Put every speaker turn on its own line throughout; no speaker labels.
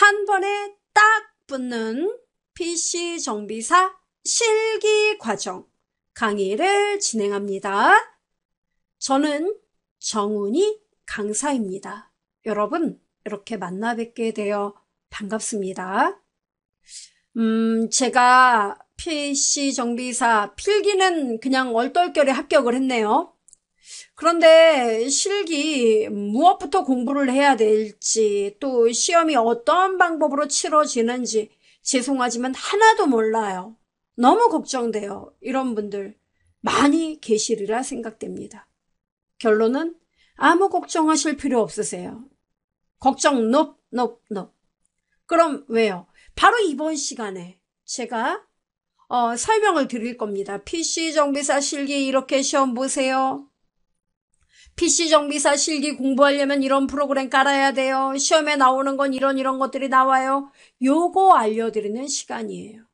한 번에 딱 붙는 PC 정비사 실기 과정 강의를 진행합니다. 저는 정훈이 강사입니다. 여러분, 이렇게 만나 뵙게 되어 반갑습니다. 제가 PC 정비사 필기는 그냥 얼떨결에 합격을 했네요. 그런데 실기 무엇부터 공부를 해야 될지, 또 시험이 어떤 방법으로 치러지는지 죄송하지만 하나도 몰라요. 너무 걱정돼요. 이런 분들 많이 계시리라 생각됩니다. 결론은 아무 걱정하실 필요 없으세요. 걱정 nope. 그럼 왜요? 바로 이번 시간에 제가 설명을 드릴 겁니다. PC 정비사 실기 이렇게 시험 보세요. PC 정비사 실기 공부하려면 이런 프로그램 깔아야 돼요. 시험에 나오는 건 이런 것들이 나와요. 요거 알려드리는 시간이에요.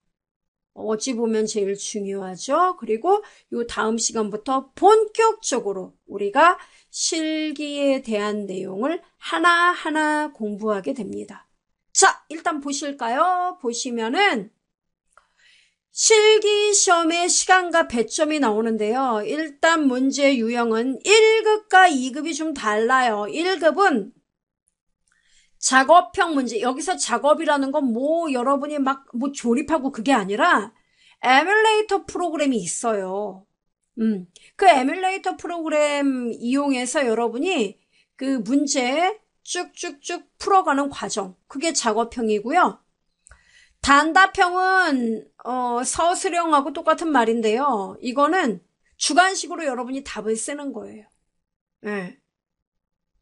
어찌 보면 제일 중요하죠. 그리고 요 다음 시간부터 본격적으로 우리가 실기에 대한 내용을 하나하나 공부하게 됩니다. 자, 일단 보실까요? 보시면은 실기 시험의 시간과 배점이 나오는데요. 일단 문제 유형은 1급과 2급이 좀 달라요. 1급은 작업형 문제. 여기서 작업이라는 건 여러분이 조립하고 그게 아니라 에뮬레이터 프로그램이 있어요. 그 에뮬레이터 프로그램 이용해서 여러분이 그 문제 쭉쭉쭉 풀어가는 과정. 그게 작업형이고요. 단답형은 서술형하고 똑같은 말인데요. 이거는 주관식으로 여러분이 답을 쓰는 거예요. 네.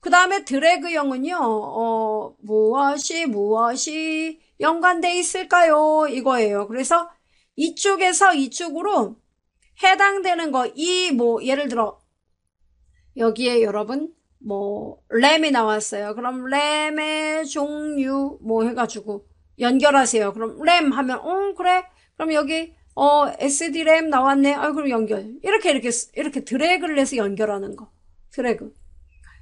그 다음에 드래그형은요. 무엇이 연관돼 있을까요? 이거예요. 그래서 이쪽에서 이쪽으로 해당되는 거, 예를 들어 여기에 여러분 램이 나왔어요. 그럼 램의 종류 해가지고 연결하세요. 그럼 램 하면 그래. 그럼 여기 SD 램 나왔네. 그럼 연결. 이렇게 드래그를 해서 연결하는 거. 드래그.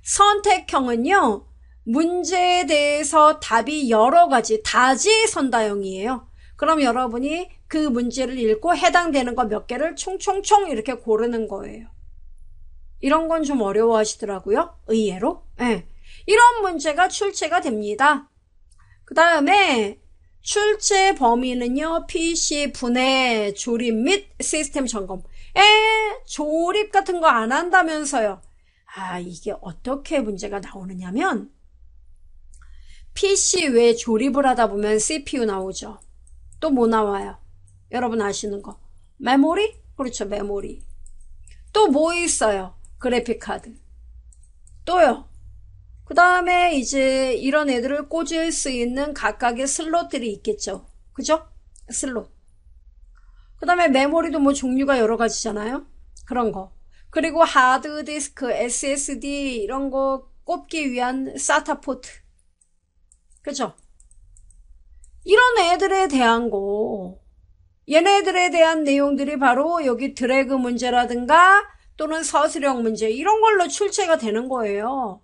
선택형은요. 문제에 대해서 답이 여러 가지 다지선다형이에요. 그럼 여러분이 그 문제를 읽고 해당되는 거 몇 개를 총총총 이렇게 고르는 거예요. 이런 건 좀 어려워하시더라고요. 의외로. 네. 이런 문제가 출제가 됩니다. 그 다음에 출제 범위는요. PC 분해, 조립 및 시스템 점검. 조립 같은 거 안 한다면서요. 이게 어떻게 문제가 나오느냐면 PC 왜 조립을 하다 보면 CPU 나오죠. 또 뭐 나와요? 여러분 아시는 거. 메모리? 그렇죠. 메모리. 또 뭐 있어요? 그래픽카드. 또요. 그 다음에 이제 이런 애들을 꽂을 수 있는 각각의 슬롯들이 있겠죠. 그죠? 슬롯. 그 다음에 메모리도 종류가 여러 가지잖아요. 그런 거. 그리고 하드디스크, SSD 이런 거 꼽기 위한 SATA 포트. 그죠? 이런 애들에 대한 거, 얘네들에 대한 내용들이 바로 여기 드래그 문제라든가 또는 서술형 문제 이런 걸로 출제가 되는 거예요.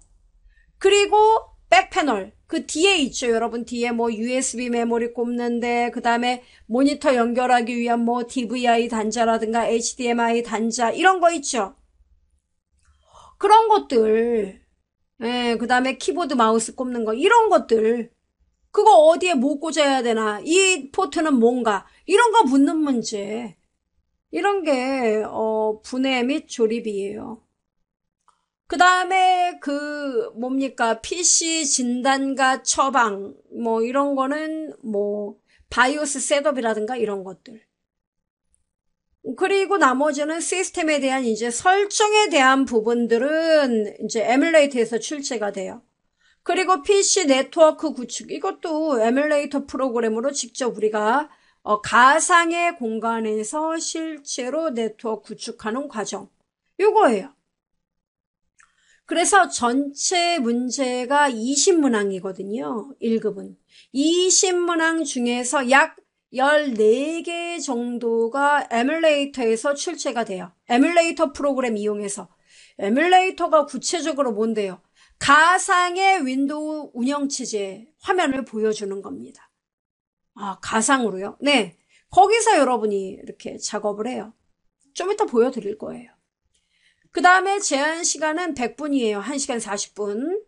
그리고 백패널 그 뒤에 있죠. 여러분 뒤에 USB 메모리 꼽는데 그 다음에 모니터 연결하기 위한 DVI 단자라든가 HDMI 단자 이런 거 있죠. 그런 것들 그 다음에 키보드 마우스 꼽는 거 이런 것들 그거 어디에 뭐 꽂아야 되나 이 포트는 뭔가 이런 거 묻는 문제 이런 게 분해 및 조립이에요. 그 다음에 PC 진단과 처방 이런 거는 바이오스 셋업이라든가 이런 것들. 그리고 나머지는 시스템에 대한 이제 설정에 대한 부분들은 이제 에뮬레이터에서 출제가 돼요. 그리고 PC 네트워크 구축 이것도 에뮬레이터 프로그램으로 직접 우리가 가상의 공간에서 실제로 네트워크 구축하는 과정 요거예요. 그래서 전체 문제가 20문항이거든요. 1급은. 20문항 중에서 약 14개 정도가 에뮬레이터에서 출제가 돼요. 에뮬레이터 프로그램 이용해서. 에뮬레이터가 구체적으로 뭔데요? 가상의 윈도우 운영체제 화면을 보여주는 겁니다. 아, 가상으로요? 네. 거기서 여러분이 이렇게 작업을 해요. 좀 이따 보여드릴 거예요. 그 다음에 제한 시간은 100분이에요. 1시간 40분.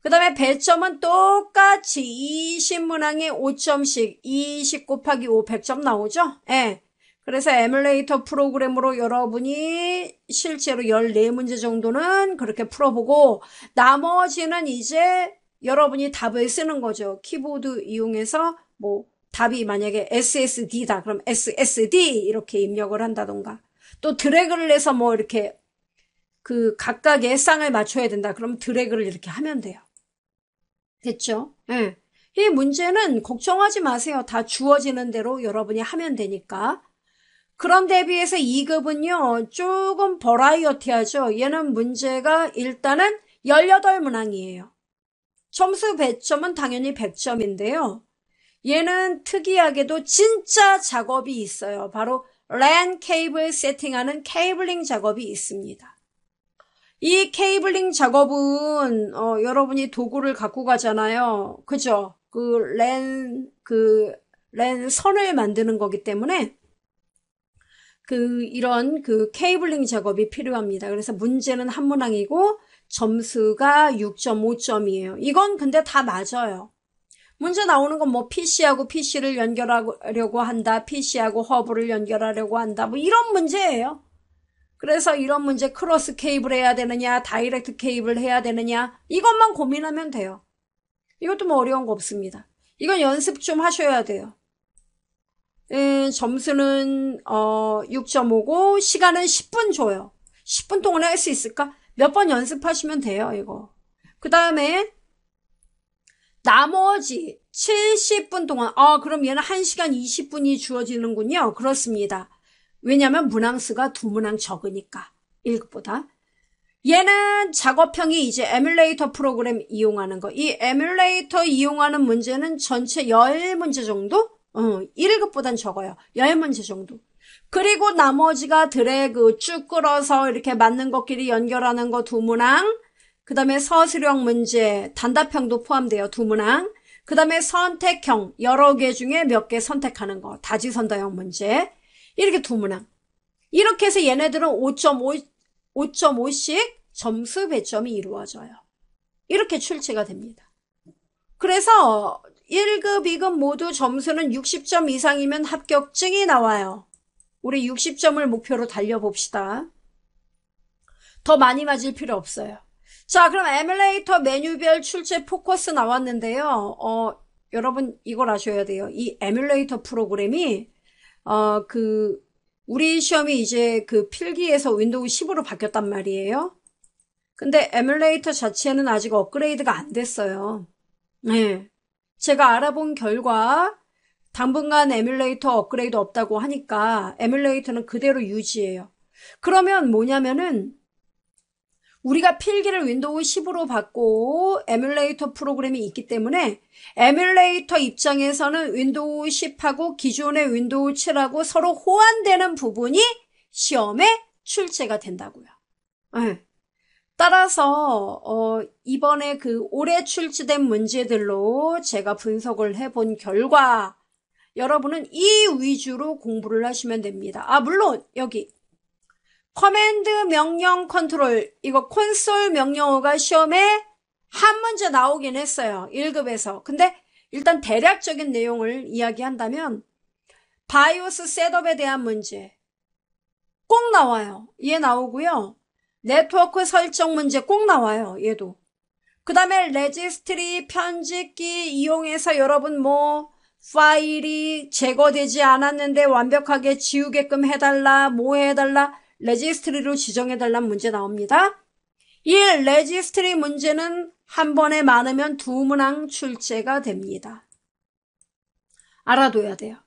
그 다음에 배점은 똑같이 20문항에 5점씩 20 곱하기 5 100점 나오죠? 예. 그래서 에뮬레이터 프로그램으로 여러분이 실제로 14문제 정도는 그렇게 풀어보고 나머지는 이제 여러분이 답을 쓰는 거죠. 키보드 이용해서 뭐 답이 만약에 SSD다. 그럼 SSD 이렇게 입력을 한다던가 또 드래그를 해서 뭐 이렇게 그 각각의 쌍을 맞춰야 된다. 그럼 드래그를 이렇게 하면 돼요. 됐죠? 예. 이 문제는 걱정하지 마세요. 다 주어지는 대로 여러분이 하면 되니까. 그런 대비해서 2급은요, 조금 버라이어티하죠. 얘는 문제가 일단은 18문항이에요. 점수 배점은 당연히 100점인데요. 얘는 특이하게도 진짜 작업이 있어요. 바로 랜 케이블 세팅하는 케이블링 작업이 있습니다. 이 케이블링 작업은 여러분이 도구를 갖고 가잖아요. 그죠? 랜 선을 만드는 거기 때문에 이런 케이블링 작업이 필요합니다. 그래서 문제는 한 문항이고 점수가 6.5점이에요. 이건 근데 다 맞아요. 문제 나오는 건 뭐 PC하고 PC를 연결하려고 한다. PC하고 허브를 연결하려고 한다. 뭐 이런 문제예요. 그래서 이런 문제 크로스 케이블 해야 되느냐, 다이렉트 케이블 해야 되느냐, 이것만 고민하면 돼요. 이것도 뭐 어려운 거 없습니다. 이건 연습 좀 하셔야 돼요. 점수는 6.5고 시간은 10분 줘요. 10분 동안에 할 수 있을까? 몇 번 연습하시면 돼요, 이거. 그 다음에 나머지 70분 동안 그럼 얘는 1시간 20분이 주어지는군요. 그렇습니다. 왜냐하면 문항수가 2문항 적으니까 1급보다. 얘는 작업형이 이제 에뮬레이터 프로그램 이용하는 거. 이 에뮬레이터 이용하는 문제는 전체 10문제 정도? 1급보단 적어요. 10문제 정도. 그리고 나머지가 드래그 쭉 끌어서 이렇게 맞는 것끼리 연결하는 거 2문항. 그 다음에 서술형 문제, 단답형도 포함돼요. 2문항. 그 다음에 선택형, 여러 개 중에 몇 개 선택하는 거. 다지선다형 문제. 이렇게 2문항. 이렇게 해서 얘네들은 5.5씩 점수 배점이 이루어져요. 이렇게 출제가 됩니다. 그래서 1급, 2급 모두 점수는 60점 이상이면 합격증이 나와요. 우리 60점을 목표로 달려봅시다. 더 많이 맞을 필요 없어요. 자, 그럼 에뮬레이터 메뉴별 출제 포커스 나왔는데요. 여러분 이걸 아셔야 돼요. 이 에뮬레이터 프로그램이 우리 시험이 이제 필기에서 윈도우 10으로 바뀌었단 말이에요. 근데 에뮬레이터 자체는 아직 업그레이드가 안 됐어요. 네. 제가 알아본 결과 당분간 에뮬레이터 업그레이드 없다고 하니까 에뮬레이터는 그대로 유지해요. 그러면 뭐냐면은 우리가 필기를 윈도우 10으로 받고 에뮬레이터 프로그램이 있기 때문에 에뮬레이터 입장에서는 윈도우 10하고 기존의 윈도우 7하고 서로 호환되는 부분이 시험에 출제가 된다고요. 네. 따라서 이번에 올해 출제된 문제들로 제가 분석을 해본 결과 여러분은 이 위주로 공부를 하시면 됩니다. 물론 여기 커맨드 명령 컨트롤, 이거 콘솔 명령어가 시험에 한 문제 나오긴 했어요. 1급에서. 근데 일단 대략적인 내용을 이야기한다면 바이오스 셋업에 대한 문제 꼭 나와요. 얘 나오고요. 네트워크 설정 문제 꼭 나와요. 얘도. 그 다음에 레지스트리 편집기 이용해서 여러분 파일이 제거되지 않았는데 완벽하게 지우게끔 해달라, 해달라, 레지스트리로 지정해달라는 문제 나옵니다. 이 레지스트리 문제는 한 번에 많으면 2문항 출제가 됩니다. 알아둬야 돼요.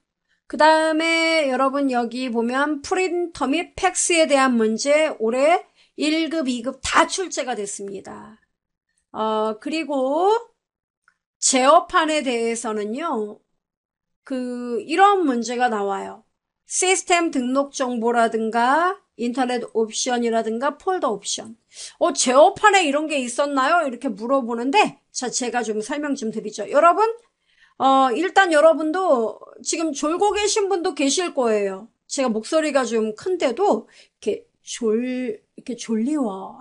그 다음에 여러분 여기 보면 프린터 및 팩스에 대한 문제 올해 1급, 2급 다 출제가 됐습니다. 그리고 제어판에 대해서는요, 이런 문제가 나와요. 시스템 등록 정보라든가 인터넷 옵션이라든가 폴더 옵션. 제어판에 이런 게 있었나요? 이렇게 물어보는데, 자, 제가 좀 설명 좀 드리죠. 여러분, 일단 여러분도 지금 졸고 계신 분도 계실 거예요. 제가 목소리가 좀 큰데도, 이렇게 졸리워.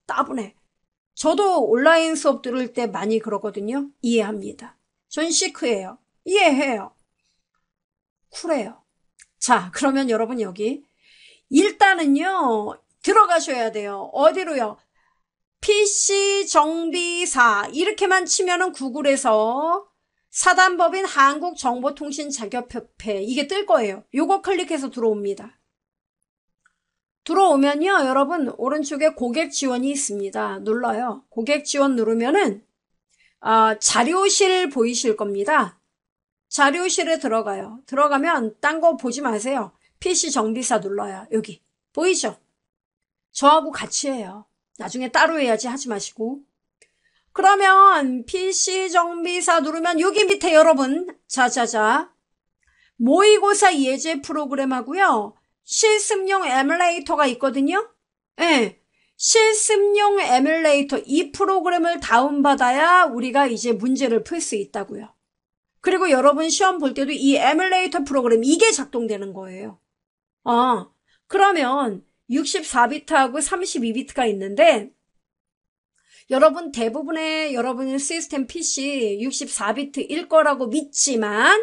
따분해. 저도 온라인 수업 들을 때 많이 그러거든요. 이해합니다. 전 시크해요. 이해해요. 쿨해요. 자, 그러면 여러분 여기 일단은요 들어가셔야 돼요. 어디로요? PC 정비사 이렇게만 치면은 구글에서 사단법인 한국정보통신자격협회 이게 뜰 거예요. 요거 클릭해서 들어옵니다. 들어오면요 여러분 오른쪽에 고객 지원이 있습니다. 눌러요. 고객 지원 누르면은 자료실 보이실 겁니다. 자료실에 들어가요. 들어가면 딴 거 보지 마세요. PC 정비사 눌러요. 여기 보이죠? 저하고 같이 해요. 나중에 따로 해야지 하지 마시고. 그러면 PC 정비사 누르면 여기 밑에 여러분 자자자 모의고사 예제 프로그램 하고요. 실습용 에뮬레이터가 있거든요. 네. 실습용 에뮬레이터 이 프로그램을 다운받아야 우리가 이제 문제를 풀 수 있다고요. 그리고 여러분 시험 볼 때도 이 에뮬레이터 프로그램 이게 작동되는 거예요. 그러면 64비트하고 32비트가 있는데 여러분 대부분의 여러분 시스템 PC 64비트일 거라고 믿지만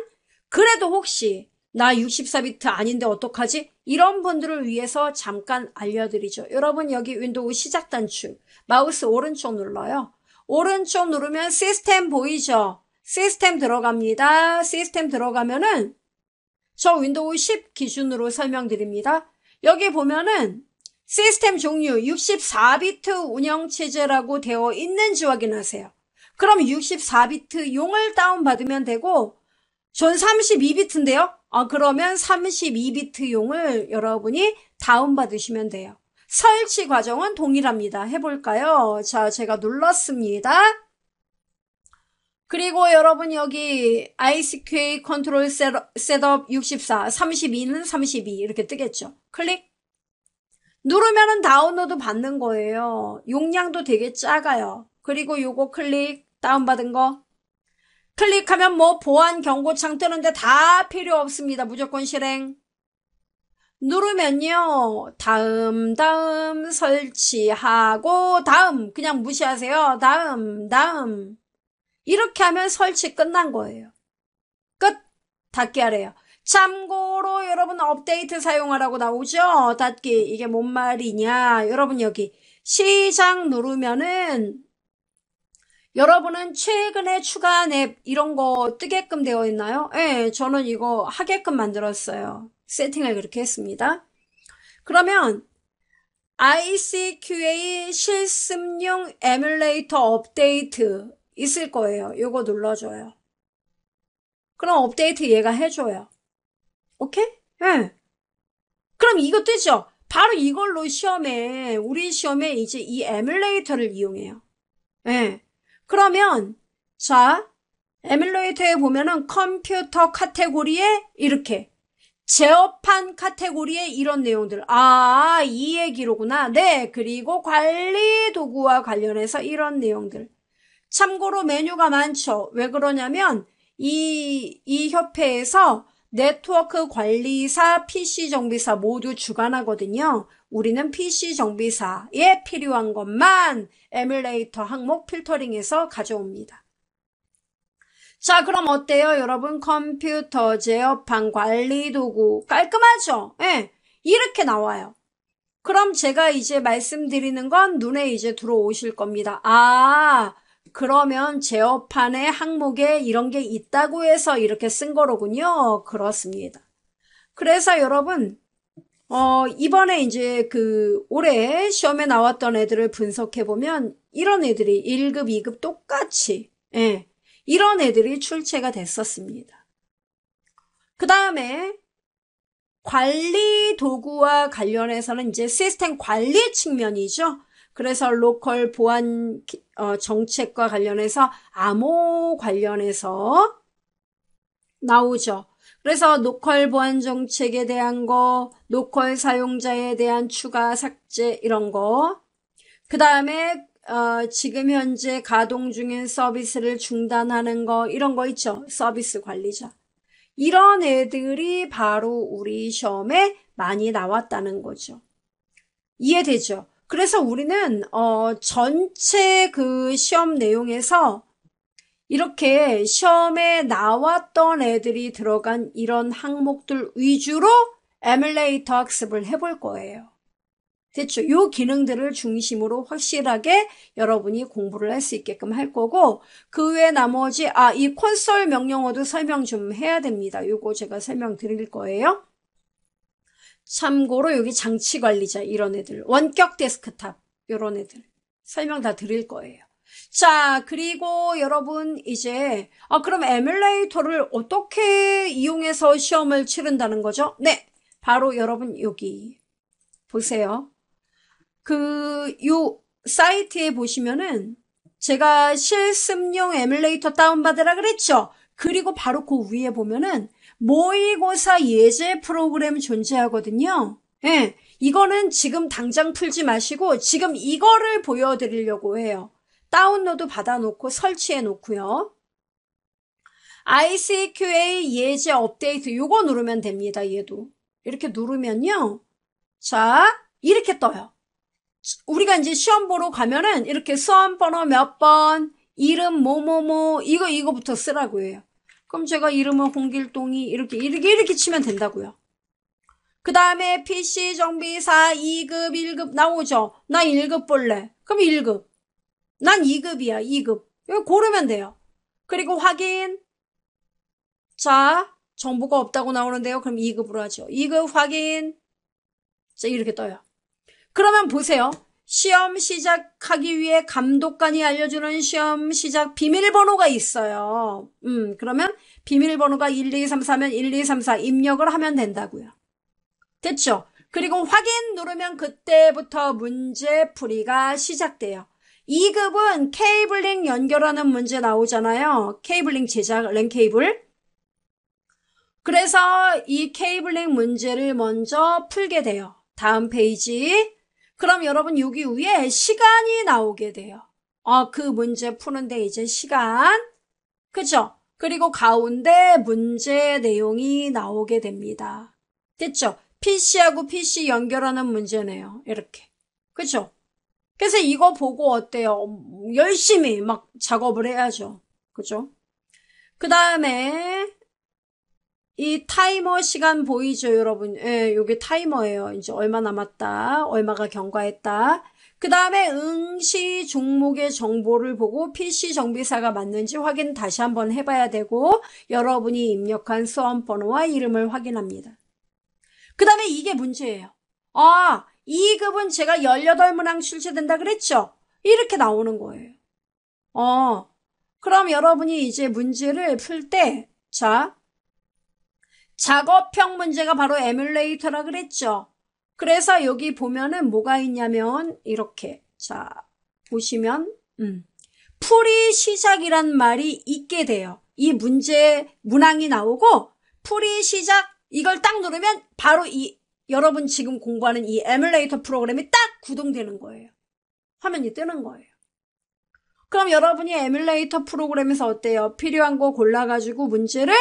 그래도 혹시 나 64비트 아닌데 어떡하지? 이런 분들을 위해서 잠깐 알려드리죠. 여러분 여기 윈도우 시작 단추 마우스 오른쪽 눌러요. 오른쪽 누르면 시스템 보이죠? 시스템 들어갑니다. 시스템 들어가면은 저 윈도우 10 기준으로 설명드립니다. 여기 보면은 시스템 종류 64비트 운영체제라고 되어 있는지 확인하세요. 그럼 64비트 용을 다운받으면 되고 전 32비트인데요. 그러면 32비트 용을 여러분이 다운받으시면 돼요. 설치 과정은 동일합니다. 해볼까요? 자, 제가 눌렀습니다. 그리고 여러분 여기 ICQA 컨트롤 셋업 64, 32는 32 이렇게 뜨겠죠. 클릭. 누르면은 다운로드 받는 거예요. 용량도 되게 작아요. 그리고 요거 클릭, 다운받은 거. 클릭하면 뭐 보안 경고창 뜨는데 다 필요 없습니다. 무조건 실행. 누르면요. 다음 설치하고 다음 그냥 무시하세요. 다음. 이렇게 하면 설치 끝난 거예요. 끝. 닫기 하래요. 참고로 여러분 업데이트 사용하라고 나오죠? 닫기. 이게 뭔 말이냐? 여러분 여기 시작 누르면은 여러분은 최근에 추가한 앱 이런 거 뜨게끔 되어 있나요? 네, 저는 이거 하게끔 만들었어요. 세팅을 그렇게 했습니다. 그러면 ICQA 실습용 에뮬레이터 업데이트 있을 거예요. 요거 눌러줘요. 그럼 업데이트 얘가 해줘요. 오케이? 네. 그럼 이거 뜨죠? 바로 이걸로 우리 시험에 이제 이 에뮬레이터를 이용해요. 네. 그러면 자 에뮬레이터에 보면은 컴퓨터 카테고리에 이렇게 제어판 카테고리에 이런 내용들 이 얘기로구나. 네. 그리고 관리 도구와 관련해서 이런 내용들 참고로 메뉴가 많죠. 왜 그러냐면 이 협회에서 네트워크 관리사, PC 정비사 모두 주관하거든요. 우리는 PC 정비사에 필요한 것만 에뮬레이터 항목 필터링해서 가져옵니다. 자, 그럼 어때요? 여러분 컴퓨터 제어판 관리 도구 깔끔하죠? 네, 이렇게 나와요. 그럼 제가 이제 말씀드리는 건 눈에 이제 들어오실 겁니다. 그러면 제어판의 항목에 이런 게 있다고 해서 이렇게 쓴 거로군요. 그렇습니다. 그래서 여러분 이번에 이제 올해 시험에 나왔던 애들을 분석해보면 이런 애들이 1급, 2급 똑같이 이런 애들이 출제가 됐었습니다. 그 다음에 관리 도구와 관련해서는 이제 시스템 관리 측면이죠. 그래서 로컬 보안 정책과 관련해서 암호 관련해서 나오죠. 그래서 로컬 보안 정책에 대한 거, 로컬 사용자에 대한 추가 삭제 이런 거. 그 다음에 지금 현재 가동 중인 서비스를 중단하는 거 이런 거 있죠. 서비스 관리자. 이런 애들이 바로 우리 시험에 많이 나왔다는 거죠. 이해되죠? 그래서 우리는 전체 그 시험 내용에서 이렇게 시험에 나왔던 애들이 들어간 이런 항목들 위주로 에뮬레이터 학습을 해볼 거예요. 됐죠? 요 기능들을 중심으로 확실하게 여러분이 공부를 할 수 있게끔 할 거고, 그 외 나머지 이 콘솔 명령어도 설명 좀 해야 됩니다. 요거 제가 설명드릴 거예요. 참고로 여기 장치 관리자 이런 애들, 원격 데스크탑 이런 애들 설명 다 드릴 거예요. 자, 그리고 여러분 이제 그럼 에뮬레이터를 어떻게 이용해서 시험을 치른다는 거죠? 네, 바로 여러분 여기 보세요. 요 사이트에 보시면은 제가 실습용 에뮬레이터 다운받으라 그랬죠? 그리고 바로 그 위에 보면은 모의고사 예제 프로그램 존재하거든요. 예, 이거는 지금 당장 풀지 마시고 지금 이거를 보여드리려고 해요. 다운로드 받아놓고 설치해 놓고요. ICQA 예제 업데이트 요거 누르면 됩니다. 얘도 이렇게 누르면요. 자, 이렇게 떠요. 우리가 이제 시험 보러 가면은 이렇게 수험 번호 몇 번, 이름 뭐뭐뭐 이거부터 쓰라고 해요. 그럼 제가 이름은 홍길동이 이렇게 치면 된다고요. 그 다음에 PC 정비사 2급, 1급 나오죠. 나 1급 볼래. 그럼 1급. 난 2급이야, 2급. 이거 고르면 돼요. 그리고 확인. 자, 정보가 없다고 나오는데요. 그럼 2급으로 하죠. 2급 확인. 자, 이렇게 떠요. 그러면 보세요. 시험 시작하기 위해 감독관이 알려주는 시험 시작 비밀번호가 있어요. 그러면 비밀번호가 1234면 1234 입력을 하면 된다고요. 됐죠? 그리고 확인 누르면 그때부터 문제 풀이가 시작돼요. 2급은 케이블링 연결하는 문제 나오잖아요. 케이블링 제작, 랜 케이블. 그래서 이 케이블링 문제를 먼저 풀게 돼요. 다음 페이지. 그럼 여러분 여기 위에 시간이 나오게 돼요. 그 문제 푸는데 이제 시간. 그죠? 그리고 가운데 문제 내용이 나오게 됩니다. 됐죠? PC하고 PC 연결하는 문제네요. 이렇게. 그죠? 그래서 이거 보고 어때요? 열심히 막 작업을 해야죠. 그죠? 그 다음에 이 타이머 시간 보이죠, 여러분? 예, 요게 타이머예요. 이제 얼마 남았다, 얼마가 경과했다. 그 다음에 응시 종목의 정보를 보고 PC 정비사가 맞는지 확인 다시 한번 해봐야 되고, 여러분이 입력한 수험 번호와 이름을 확인합니다. 그 다음에 이게 문제예요. 2급은 제가 18문항 출제된다 그랬죠? 이렇게 나오는 거예요. 그럼 여러분이 이제 문제를 풀 때, 자, 작업형 문제가 바로 에뮬레이터라 그랬죠. 그래서 여기 보면은 뭐가 있냐면 이렇게 자 보시면 풀이 시작이란 말이 있게 돼요. 이 문제 문항이 나오고 풀이 시작 이걸 딱 누르면 바로 이 여러분 지금 공부하는 이 에뮬레이터 프로그램이 딱 구동되는 거예요. 화면이 뜨는 거예요. 그럼 여러분이 에뮬레이터 프로그램에서 어때요? 필요한 거 골라가지고 문제를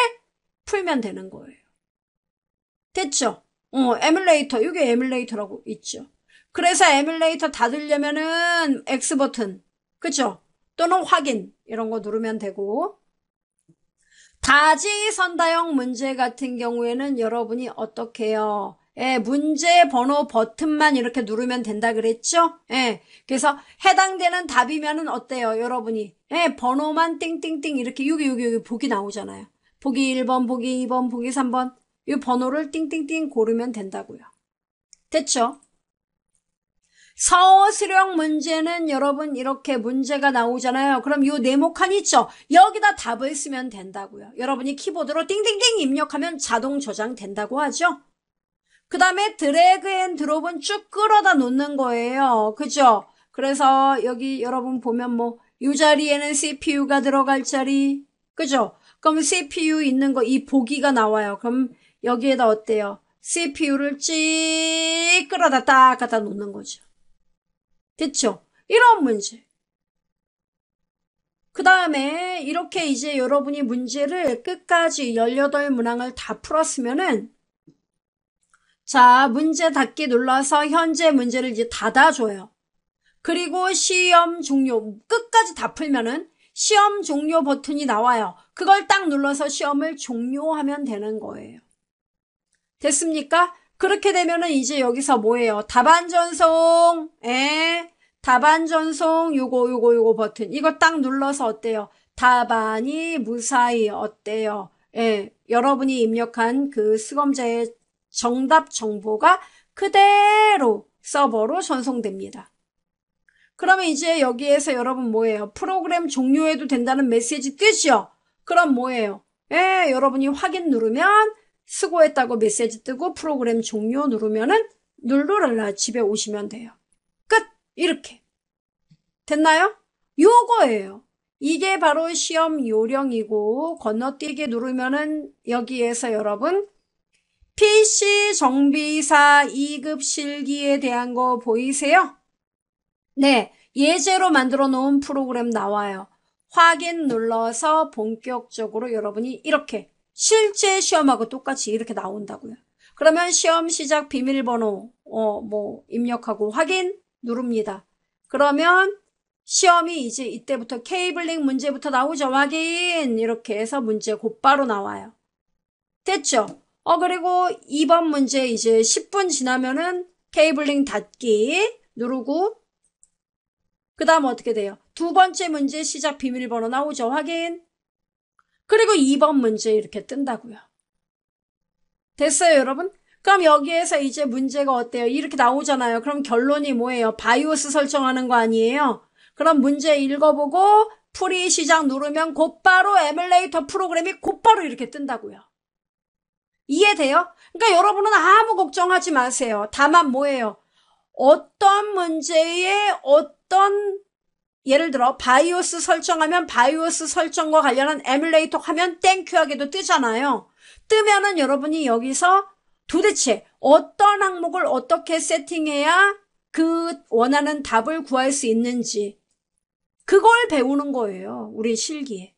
풀면 되는 거예요. 됐죠? 에뮬레이터, 이게 에뮬레이터라고 있죠. 그래서 에뮬레이터 닫으려면은 X 버튼, 그쵸? 또는 확인, 이런 거 누르면 되고. 다지선다형 문제 같은 경우에는 여러분이 어떻게 해요? 문제 번호 버튼만 이렇게 누르면 된다 그랬죠? 그래서 해당되는 답이면은 어때요, 여러분이? 번호만 띵띵띵 이렇게 여기 보기 나오잖아요. 보기 1번, 보기 2번, 보기 3번. 이 번호를 띵띵띵 고르면 된다고요. 됐죠? 서술형 문제는 여러분 이렇게 문제가 나오잖아요. 그럼 이 네모칸 있죠? 여기다 답을 쓰면 된다고요. 여러분이 키보드로 띵띵띵 입력하면 자동 저장 된다고 하죠? 그 다음에 드래그 앤 드롭은 쭉 끌어다 놓는 거예요. 그죠? 그래서 여기 여러분 보면 이 자리에는 CPU가 들어갈 자리, 그죠? 그럼 CPU 있는 거, 이 보기가 나와요. 그럼 여기에다 어때요? CPU를 찍 끌어다 딱 갖다 놓는 거죠. 됐죠? 이런 문제. 그 다음에 이렇게 이제 여러분이 문제를 끝까지 18문항을 다 풀었으면은 자, 문제 닫기 눌러서 현재 문제를 이제 닫아줘요. 그리고 시험 종료, 끝까지 다 풀면은 시험 종료 버튼이 나와요. 그걸 딱 눌러서 시험을 종료하면 되는 거예요. 됐습니까? 그렇게 되면은 이제 여기서 뭐예요? 답안 전송, 답안 전송, 요거 버튼. 이거 딱 눌러서 어때요? 답안이 무사히 어때요? 여러분이 입력한 그 수검자의 정답 정보가 그대로 서버로 전송됩니다. 그러면 이제 여기에서 여러분 뭐예요? 프로그램 종료해도 된다는 메시지 뜨죠? 그럼 뭐예요? 여러분이 확인 누르면 수고했다고 메시지 뜨고 프로그램 종료 누르면은 룰루랄라 집에 오시면 돼요. 끝! 이렇게. 됐나요? 요거예요. 이게 바로 시험 요령이고 건너뛰기 누르면은 여기에서 여러분 PC 정비사 2급 실기에 대한 거 보이세요? 네, 예제로 만들어 놓은 프로그램 나와요. 확인 눌러서 본격적으로 여러분이 이렇게 실제 시험하고 똑같이 이렇게 나온다고요. 그러면 시험 시작 비밀번호 입력하고 확인 누릅니다. 그러면 시험이 이제 이때부터 케이블링 문제부터 나오죠. 확인 이렇게 해서 문제 곧바로 나와요. 됐죠? 그리고 2번 문제 이제 10분 지나면은 케이블링 닫기 누르고 그 다음 어떻게 돼요? 두 번째 문제 시작 비밀번호 나오죠. 확인. 그리고 2번 문제 이렇게 뜬다고요. 됐어요, 여러분? 그럼 여기에서 이제 문제가 어때요? 이렇게 나오잖아요. 그럼 결론이 뭐예요? 바이오스 설정하는 거 아니에요? 그럼 문제 읽어보고 풀이 시작 누르면 곧바로 에뮬레이터 프로그램이 곧바로 이렇게 뜬다고요. 이해돼요? 그러니까 여러분은 아무 걱정하지 마세요. 다만 뭐예요? 어떤 문제에 어떤 예를 들어 바이오스 설정하면 바이오스 설정과 관련한 에뮬레이터 화면 땡큐하게도 뜨잖아요. 뜨면은 여러분이 여기서 도대체 어떤 항목을 어떻게 세팅해야 그 원하는 답을 구할 수 있는지 그걸 배우는 거예요. 우리 실기에.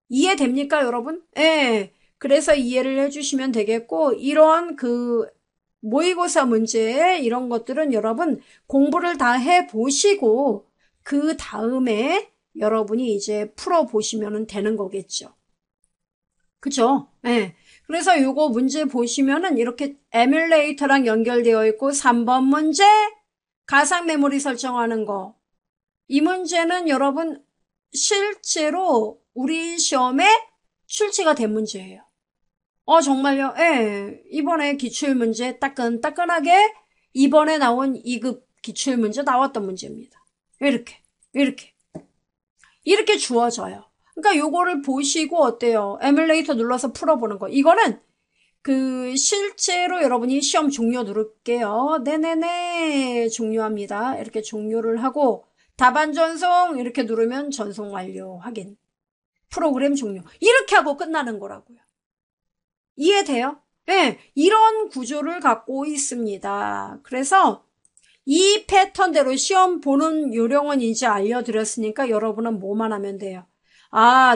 이해됩니까, 여러분? 예. 그래서 이해를 해주시면 되겠고 이런 그 모의고사 문제 이런 것들은 여러분 공부를 다 해보시고 그 다음에 여러분이 이제 풀어보시면 되는 거겠죠. 그죠? 네. 그래서 요거 문제 보시면은 이렇게 에뮬레이터랑 연결되어 있고 3번 문제 가상 메모리 설정하는 거. 이 문제는 여러분 실제로 우리 시험에 출제가 된 문제예요. 정말요? 예. 이번에 기출문제 따끈따끈하게 이번에 나온 2급 기출문제 나왔던 문제입니다. 이렇게 주어져요. 그러니까 요거를 보시고 어때요? 에뮬레이터 눌러서 풀어보는 거. 이거는 그 실제로 여러분이 시험 종료 누를게요. 네네네 종료합니다. 이렇게 종료를 하고 답안 전송 이렇게 누르면 전송 완료 확인. 프로그램 종료. 이렇게 하고 끝나는 거라고요. 이해돼요? 네, 이런 구조를 갖고 있습니다. 그래서 이 패턴대로 시험 보는 요령은 이제 알려드렸으니까 여러분은 뭐만 하면 돼요?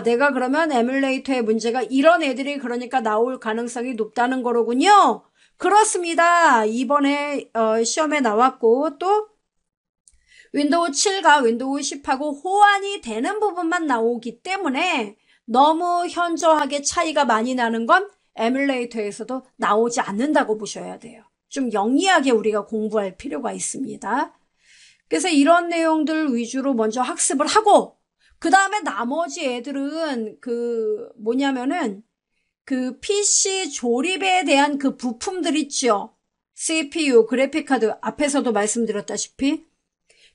내가 그러면 에뮬레이터의 문제가 이런 애들이 그러니까 나올 가능성이 높다는 거로군요. 그렇습니다. 이번에 시험에 나왔고 또 윈도우 7과 윈도우 10하고 호환이 되는 부분만 나오기 때문에 너무 현저하게 차이가 많이 나는 건 에뮬레이터에서도 나오지 않는다고 보셔야 돼요. 좀 영리하게 우리가 공부할 필요가 있습니다. 그래서 이런 내용들 위주로 먼저 학습을 하고 그 다음에 나머지 애들은 뭐냐면은 PC 조립에 대한 그 부품들 있죠. CPU, 그래픽카드 앞에서도 말씀드렸다시피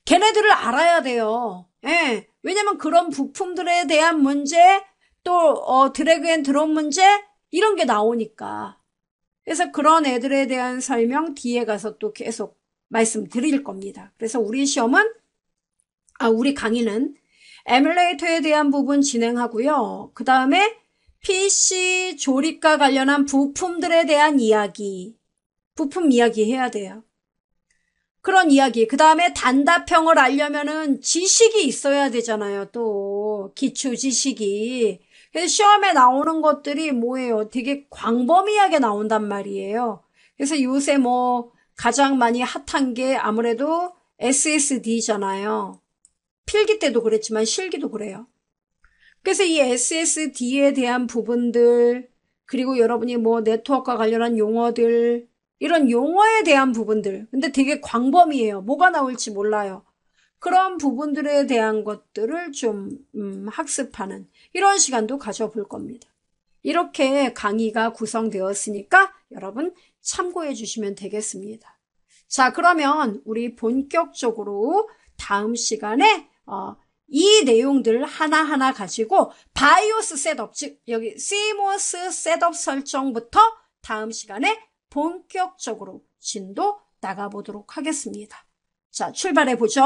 걔네들을 알아야 돼요. 예. 왜냐면 그런 부품들에 대한 문제 또 드래그 앤 드롭 문제 이런 게 나오니까. 그래서 그런 애들에 대한 설명 뒤에 가서 또 계속 말씀드릴 겁니다. 그래서 우리 강의는 에뮬레이터에 대한 부분 진행하고요. 그 다음에 PC 조립과 관련한 부품들에 대한 이야기, 부품 이야기 해야 돼요. 그런 이야기. 그 다음에 단답형을 알려면은 지식이 있어야 되잖아요. 또 기초 지식이. 그래서 시험에 나오는 것들이 뭐예요? 되게 광범위하게 나온단 말이에요. 그래서 요새 뭐 가장 많이 핫한 게 아무래도 SSD잖아요. 필기 때도 그랬지만 실기도 그래요. 그래서 이 SSD에 대한 부분들, 그리고 여러분이 뭐 네트워크와 관련한 용어들, 이런 용어에 대한 부분들. 근데 되게 광범위해요. 뭐가 나올지 몰라요. 그런 부분들에 대한 것들을 좀 학습하는 이런 시간도 가져볼 겁니다. 이렇게 강의가 구성되었으니까 여러분 참고해 주시면 되겠습니다. 자, 그러면 우리 본격적으로 다음 시간에 이 내용들 하나하나 가지고 바이오스 셋업, 즉 여기 CMOS 셋업 설정부터 다음 시간에 본격적으로 진도 나가보도록 하겠습니다. 자, 출발해 보죠.